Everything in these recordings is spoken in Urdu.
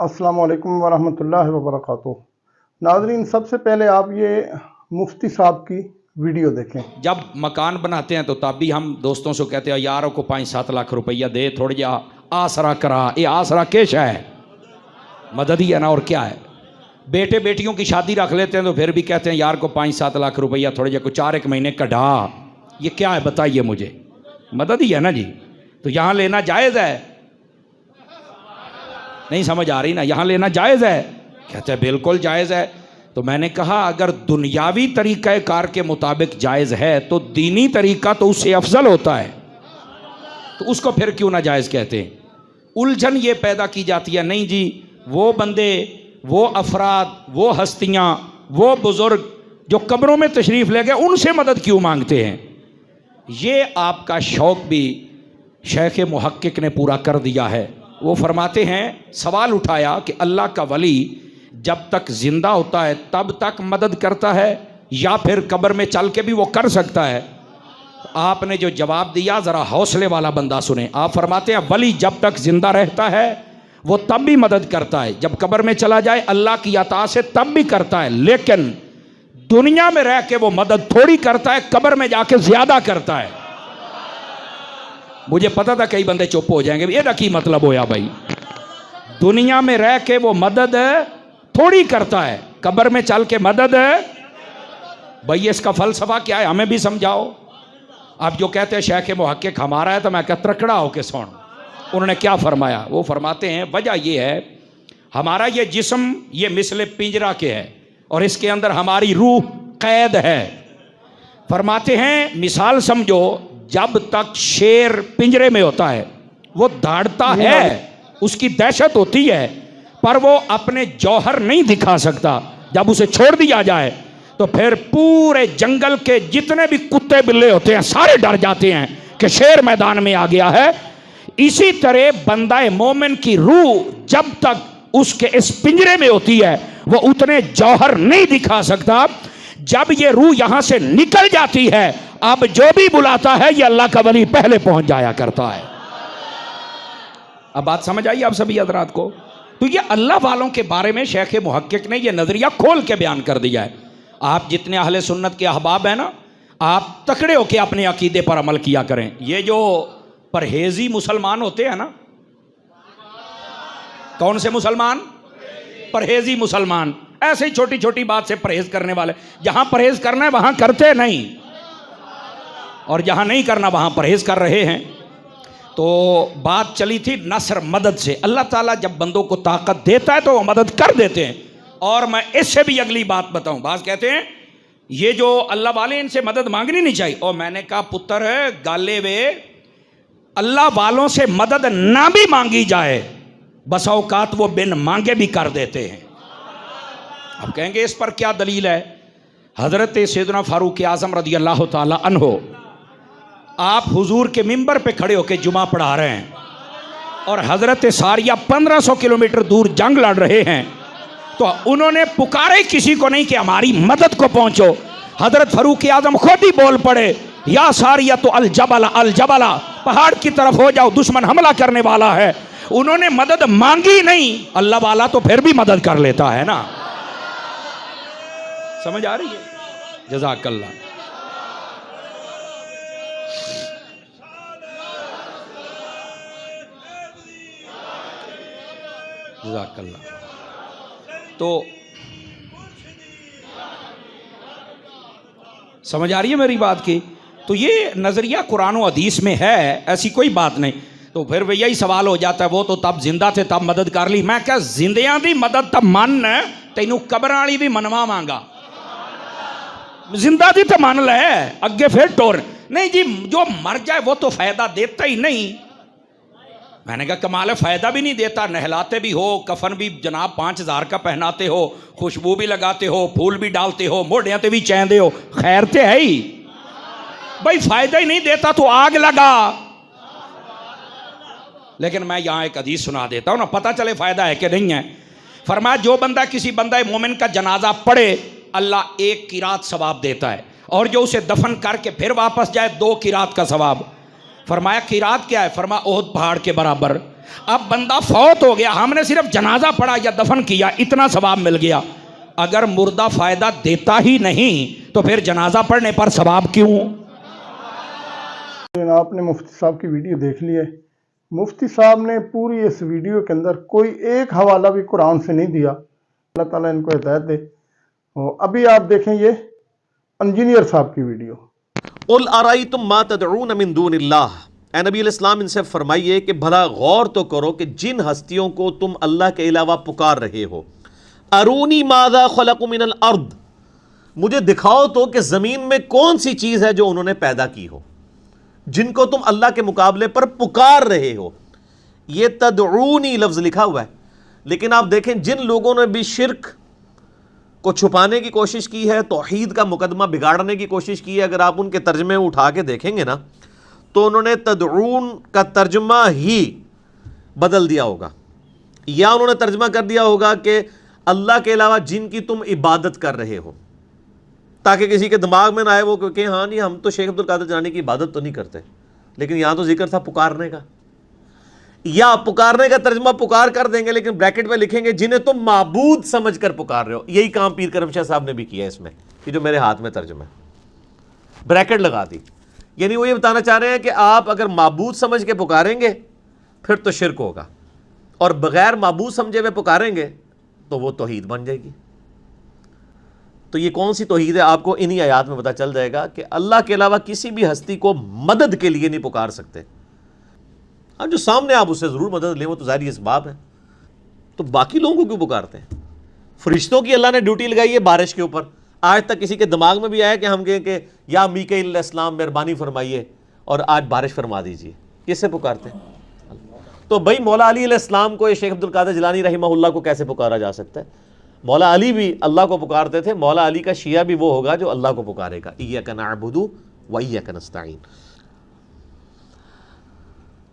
السلام علیکم ورحمۃ اللہ وبرکاتہ۔ ناظرین، سب سے پہلے آپ یہ مفتی صاحب کی ویڈیو دیکھیں۔ جب مکان بناتے ہیں تو تب بھی ہم دوستوں سے کہتے ہیں یاروں کو 5-7 لاکھ روپیہ دے، تھوڑی جا آسرا کرا۔ یہ آسرا کیش ہے، مدد ہی ہے نا، اور کیا ہے۔ بیٹے بیٹیوں کی شادی رکھ لیتے ہیں تو پھر بھی کہتے ہیں یار کو 5-7 لاکھ روپیہ تھوڑے جا کو 4-1 مہینے کڑھا۔ یہ کیا ہے بتائیے مجھے، مدد ہی ہے نا جی۔ تو یہاں لینا جائز ہے؟ نہیں سمجھ آ رہی نا، یہاں لینا جائز ہے؟ کہتے ہیں بالکل جائز ہے۔ تو میں نے کہا اگر دنیاوی طریقہ کار کے مطابق جائز ہے تو دینی طریقہ تو اس سے افضل ہوتا ہے، تو اس کو پھر کیوں نہ جائز کہتے ہیں؟ الجھن یہ پیدا کی جاتی ہے، نہیں جی وہ بندے، وہ افراد، وہ ہستیاں، وہ بزرگ جو قبروں میں تشریف لے گئے ان سے مدد کیوں مانگتے ہیں؟ یہ آپ کا شوق بھی شیخ محقق نے پورا کر دیا ہے۔ وہ فرماتے ہیں، سوال اٹھایا کہ اللہ کا ولی جب تک زندہ ہوتا ہے تب تک مدد کرتا ہے یا پھر قبر میں چل کے بھی وہ کر سکتا ہے؟ آپ نے جو جواب دیا ذرا حوصلے والا بندہ سنیں۔ آپ فرماتے ہیں ولی جب تک زندہ رہتا ہے وہ تب بھی مدد کرتا ہے، جب قبر میں چلا جائے اللہ کی عطا سے تب بھی کرتا ہے، لیکن دنیا میں رہ کے وہ مدد تھوڑی کرتا ہے، قبر میں جا کے زیادہ کرتا ہے۔ مجھے پتا تھا کئی بندے چپ ہو جائیں گے، یہ کی مطلب ہویا بھائی؟ دنیا میں رہ کے وہ مدد تھوڑی کرتا ہے، قبر میں چل کے مدد۔ بھائی اس کا فلسفہ کیا ہے ہمیں بھی سمجھاؤ۔ اب جو کہتے ہیں شیخ محقق ہمارا ہے تو میں کہتا ترکڑا ہو کے سن۔ انہوں نے کیا فرمایا؟ وہ فرماتے ہیں وجہ یہ ہے ہمارا یہ جسم یہ مثل پنجرا کے ہے اور اس کے اندر ہماری روح قید ہے۔ فرماتے ہیں مثال سمجھو، جب تک شیر پنجرے میں ہوتا ہے وہ دھاڑتا ہے، اس کی دہشت ہوتی ہے، پر وہ اپنے جوہر نہیں دکھا سکتا۔ جب اسے چھوڑ دیا جائے تو پھر پورے جنگل کے جتنے بھی کتے بلے ہوتے ہیں سارے ڈر جاتے ہیں کہ شیر میدان میں آ گیا ہے۔ اسی طرح بندہ مومن کی روح جب تک اس کے اس پنجرے میں ہوتی ہے وہ اتنے جوہر نہیں دکھا سکتا۔ جب یہ روح یہاں سے نکل جاتی ہے اب جو بھی بلاتا ہے یہ اللہ کا ولی پہلے پہنچ جایا کرتا ہے۔ اب بات سمجھ آئی آپ سبھی حضرات کو؟ تو یہ اللہ والوں کے بارے میں شیخ محقق نے یہ نظریہ کھول کے بیان کر دیا ہے۔ آپ جتنے اہل سنت کے احباب ہیں نا، آپ تکڑے ہو کے اپنے عقیدے پر عمل کیا کریں۔ یہ جو پرہیزی مسلمان ہوتے ہیں نا، کون سے مسلمان؟ پرہیزی مسلمان، ایسے ہی چھوٹی چھوٹی بات سے پرہیز کرنے والے۔ جہاں پرہیز کرنا ہے وہاں کرتے نہیں، اور جہاں نہیں کرنا وہاں پرہیز کر رہے ہیں۔ تو بات چلی تھی نصر مدد سے۔ اللہ تعالیٰ جب بندوں کو طاقت دیتا ہے تو وہ مدد کر دیتے ہیں۔ اور میں اس سے بھی اگلی بات بتاؤں، بعض کہتے ہیں یہ جو اللہ والے ان سے مدد مانگنی نہیں چاہیے، اور میں نے کہا پتر گالے وے، اللہ والوں سے مدد نہ بھی مانگی جائے بس اوقات وہ بن مانگے بھی کر دیتے ہیں۔ اب کہیں گے اس پر کیا دلیل ہے؟ حضرت سیدنا فاروق اعظم رضی اللہ تعالی عنہ، آپ حضور کے ممبر پہ کھڑے ہو کے جمعہ پڑھا رہے ہیں اور حضرت ساریہ 1500 کلومیٹر دور جنگ لڑ رہے ہیں، تو انہوں نے پکارے کسی کو نہیں کہ ہماری مدد کو پہنچو۔ حضرت فاروق اعظم خود ہی بول پڑے، یا ساریہ تو الجبل الجبل، پہاڑ کی طرف ہو جاؤ دشمن حملہ کرنے والا ہے۔ انہوں نے مدد مانگی نہیں، اللہ والا تو پھر بھی مدد کر لیتا ہے نا۔ سمجھ آ رہی ہے؟ جزاک اللہ۔ جزاک اللہ۔ تو سمجھ آ رہی ہے میری بات کی؟ تو یہ نظریہ قرآن و حدیث میں ہے، ایسی کوئی بات نہیں۔ تو پھر وہ یہی سوال ہو جاتا ہے وہ تو تب زندہ تھے تب مدد کر لی۔ میں کیا زندیاں دی مدد تب من تینوں قبر والی بھی منوا مانگا، زندہ دی تو مان لے اگے پھر ٹور نہیں جی، جو مر جائے وہ تو فائدہ دیتا ہی نہیں۔ میں نے کہا کمال ہے، فائدہ بھی نہیں دیتا، نہلاتے بھی ہو، کفن بھی جناب 5000 کا پہناتے ہو، خوشبو بھی لگاتے ہو، پھول بھی ڈالتے ہو، موڑیاں تے بھی چیندے ہو، خیر تے ہے ہی بھائی، فائدہ ہی نہیں دیتا تو آگ لگا۔ لیکن میں یہاں ایک حدیث سنا دیتا ہوں نا، پتہ چلے فائدہ ہے کہ نہیں ہے۔ فرمایا جو بندہ کسی بندہ مومن کا جنازہ پڑھے اللہ 1 قرات ثواب دیتا ہے، اور جو اسے دفن کر کے پھر واپس جائے 2 قرات کا ثواب۔ فرمایا قرات کیا ہے؟ فرمایا احد پہاڑ کے برابر. اب بندہ فوت ہو گیا, ہم نے صرف جنازہ پڑھا یا دفن کیا, اتنا ثواب مل گیا. اگر مردہ فائدہ دیتا ہی نہیں تو پھر جنازہ پڑھنے پر ثواب کیوں؟ آپ نے مفتی صاحب کی ویڈیو دیکھ لی ہے. مفتی صاحب نے پوری اس ویڈیو کے اندر کوئی ایک حوالہ بھی قرآن سے نہیں دیا. اللہ تعالیٰ ان کو ہدایت دے. ابھی آپ دیکھیں یہ انجینئر صاحب کی ویڈیو. قل ارائیتم ما تدعون من دون اللہ، اے نبی علیہ السلام ان سے فرمائیے کہ بھلا غور تو کرو کہ جن ہستیوں کو تم اللہ کے علاوہ پکار رہے ہو، ارونی ماذا خلقوا من الارض، مجھے دکھاؤ تو کہ زمین میں کون سی چیز ہے جو انہوں نے پیدا کی ہو، جن کو تم اللہ کے مقابلے پر پکار رہے ہو. یہ تدعونی لفظ لکھا ہوا ہے، لیکن آپ دیکھیں جن لوگوں نے بھی شرک کو چھپانے کی کوشش کی ہے، توحید کا مقدمہ بگاڑنے کی کوشش کی ہے، اگر آپ ان کے ترجمے اٹھا کے دیکھیں گے نا تو انہوں نے تدعون کا ترجمہ ہی بدل دیا ہوگا، یا انہوں نے ترجمہ کر دیا ہوگا کہ اللہ کے علاوہ جن کی تم عبادت کر رہے ہو، تاکہ کسی کے دماغ میں نہ آئے وہ کہ ہاں جی ہم تو شیخ عبد القادر جیلانی کی عبادت تو نہیں کرتے، لیکن یہاں تو ذکر تھا پکارنے کا. یا پکارنے کا ترجمہ پکار کر دیں گے لیکن بریکٹ میں لکھیں گے جنہیں تم معبود سمجھ کر پکار رہے ہو. یہی کام پیر کرم شاہ صاحب نے بھی کیا ہے اس میں، یہ جو میرے ہاتھ میں ترجمہ ہے، بریکٹ لگا دی. یعنی وہ یہ بتانا چاہ رہے ہیں کہ آپ اگر معبود سمجھ کے پکاریں گے پھر تو شرک ہوگا، اور بغیر معبود سمجھے ہوئے پکاریں گے تو وہ توحید بن جائے گی. تو یہ کون سی توحید ہے آپ کو انہی آیات میں پتہ چل جائے گا کہ اللہ کے علاوہ کسی بھی ہستی کو مدد کے لیے نہیں پکار سکتے. اب جو سامنے آپ اس سے ضرور مدد لیں وہ تو ظاہری اسباب ہے، تو باقی لوگوں کو کیوں پکارتے ہیں؟ فرشتوں کی اللہ نے ڈیوٹی لگائی ہے بارش کے اوپر. آج تک کسی کے دماغ میں بھی آیا کہ ہم کہیں کہ یا میکائیل علیہ السلام مہربانی فرمائیے اور آج بارش فرما دیجیے؟ کس سے پکارتے ہیں؟ تو بھائی مولا علی علیہ السلام کو شیخ عبد القادر جیلانی رحمہ اللہ کو کیسے پکارا جا سکتا ہے؟ مولا علی بھی اللہ کو پکارتے تھے. مولا علی کا شیعہ بھی وہ ہوگا جو اللہ کو پکارے گا، ایاک نعبد و ایاک نستعین.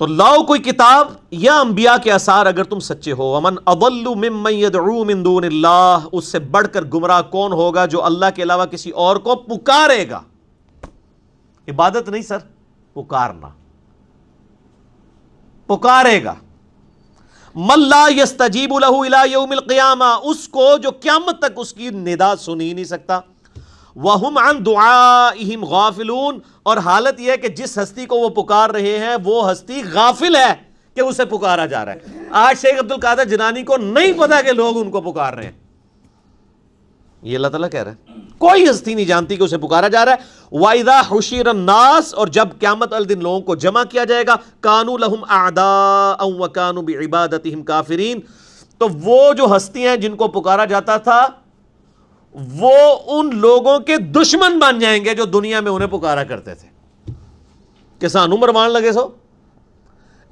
تو لاؤ کوئی کتاب یا انبیاء کے آثار اگر تم سچے ہو. ومن اضل ممن یدعو من دون اللہ، اس سے بڑھ کر گمراہ کون ہوگا جو اللہ کے علاوہ کسی اور کو پکارے گا. عبادت نہیں سر، پکارنا، پکارے گا. من لا یستجیب لہ الی یوم القیامہ، اس کو جو قیامت تک اس کی ندا سن ہی نہیں سکتا. وَهُمْ عَنْ دُعَائِهِمْ غَافِلُونَ، اور حالت یہ ہے کہ جس ہستی کو وہ پکار رہے ہیں وہ ہستی غافل ہے کہ اسے پکارا جا رہا ہے. آج شیخ عبد القادر جیلانی کو نہیں پتا کہ لوگ ان کو پکار رہے ہیں. یہ اللہ تعالیٰ کہہ رہا ہے کوئی ہستی نہیں جانتی کہ اسے پکارا جا رہا ہے. وَإِذَا حُشِرَ النَّاسُ، اور جب قیامت والے دن لوگوں کو جمع کیا جائے گا، كَانُوا لَهُمْ أَعْدَاءً وَكَانُوا بِعِبَادَتِهِمْ كَافِرِينَ، تو وہ جو ہستیاں ہیں جن کو پکارا جاتا تھا وہ ان لوگوں کے دشمن بن جائیں گے جو دنیا میں انہیں پکارا کرتے تھے کہ سانو مرمان لگے سو.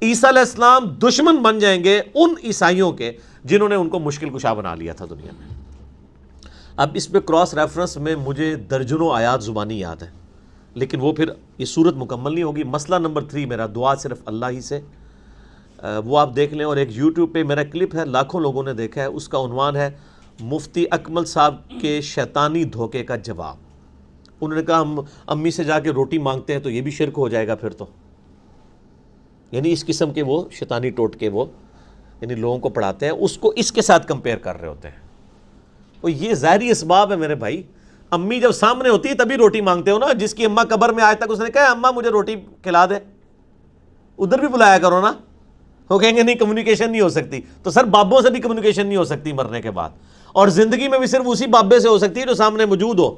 عیسیٰ علیہ السلام دشمن بن جائیں گے ان عیسائیوں کے جنہوں نے ان کو مشکل کشا بنا لیا تھا دنیا میں. اب اس پہ کراس ریفرنس میں مجھے درجنوں آیات زبانی یاد ہیں، لیکن وہ پھر یہ صورت مکمل نہیں ہوگی. مسئلہ نمبر 3 میرا، دعا صرف اللہ ہی سے، وہ آپ دیکھ لیں. اور ایک یوٹیوب پہ میرا کلپ ہے، لاکھوں لوگوں نے دیکھا ہے، اس کا عنوان ہے مفتی اکمل صاحب کے شیطانی دھوکے کا جواب. انہوں نے کہا ہم امی سے جا کے روٹی مانگتے ہیں تو یہ بھی شرک ہو جائے گا پھر تو. یعنی اس قسم کے وہ شیطانی ٹوٹکے وہ یعنی لوگوں کو پڑھاتے ہیں، اس کو اس کے ساتھ کمپیئر کر رہے ہوتے ہیں. وہ یہ ظاہری اسباب ہے میرے بھائی. امی جب سامنے ہوتی ہے تبھی روٹی مانگتے ہو نا. جس کی اماں قبر میں آج تک اس نے کہا اماں مجھے روٹی کھلا دے، ادھر بھی بلایا کرو نا. وہ کہیں گے نہیں کمیونیکیشن نہیں ہو سکتی. تو سر بابوں سے بھی کمیونیکیشن نہیں ہو سکتی مرنے کے بعد، اور زندگی میں بھی صرف اسی بابے سے ہو سکتی ہے جو سامنے موجود ہو.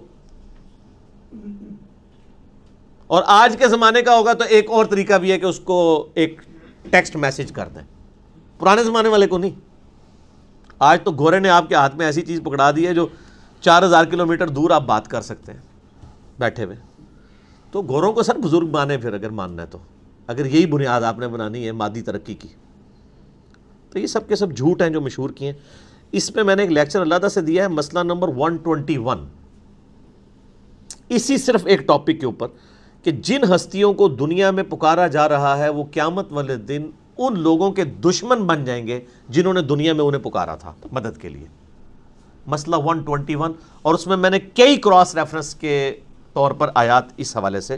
اور آج کے زمانے کا ہوگا تو ایک اور طریقہ بھی ہے کہ اس کو ایک ٹیکسٹ میسج کر دیں. پرانے زمانے والے کو نہیں. آج تو گھوڑے نے آپ کے ہاتھ میں ایسی چیز پکڑا دی ہے جو 4000 کلومیٹر دور آپ بات کر سکتے ہیں بیٹھے ہوئے. تو گھوڑوں کو سر بزرگ مانے پھر اگر ماننا ہے تو، اگر یہی بنیاد آپ نے بنانی ہے مادی ترقی کی. تو یہ سب کے سب جھوٹ ہیں جو مشہور کیے ہیں. اس پہ میں نے ایک لیکچر علیحدہ سے دیا ہے، مسئلہ نمبر 121، اسی صرف ایک ٹاپک کے اوپر کہ جن ہستیوں کو دنیا میں پکارا جا رہا ہے وہ قیامت والے دن ان لوگوں کے دشمن بن جائیں گے جنہوں نے دنیا میں انہیں پکارا تھا مدد کے لیے. مسئلہ 121، اور اس میں نے کئی کراس ریفرنس کے طور پر آیات اس حوالے سے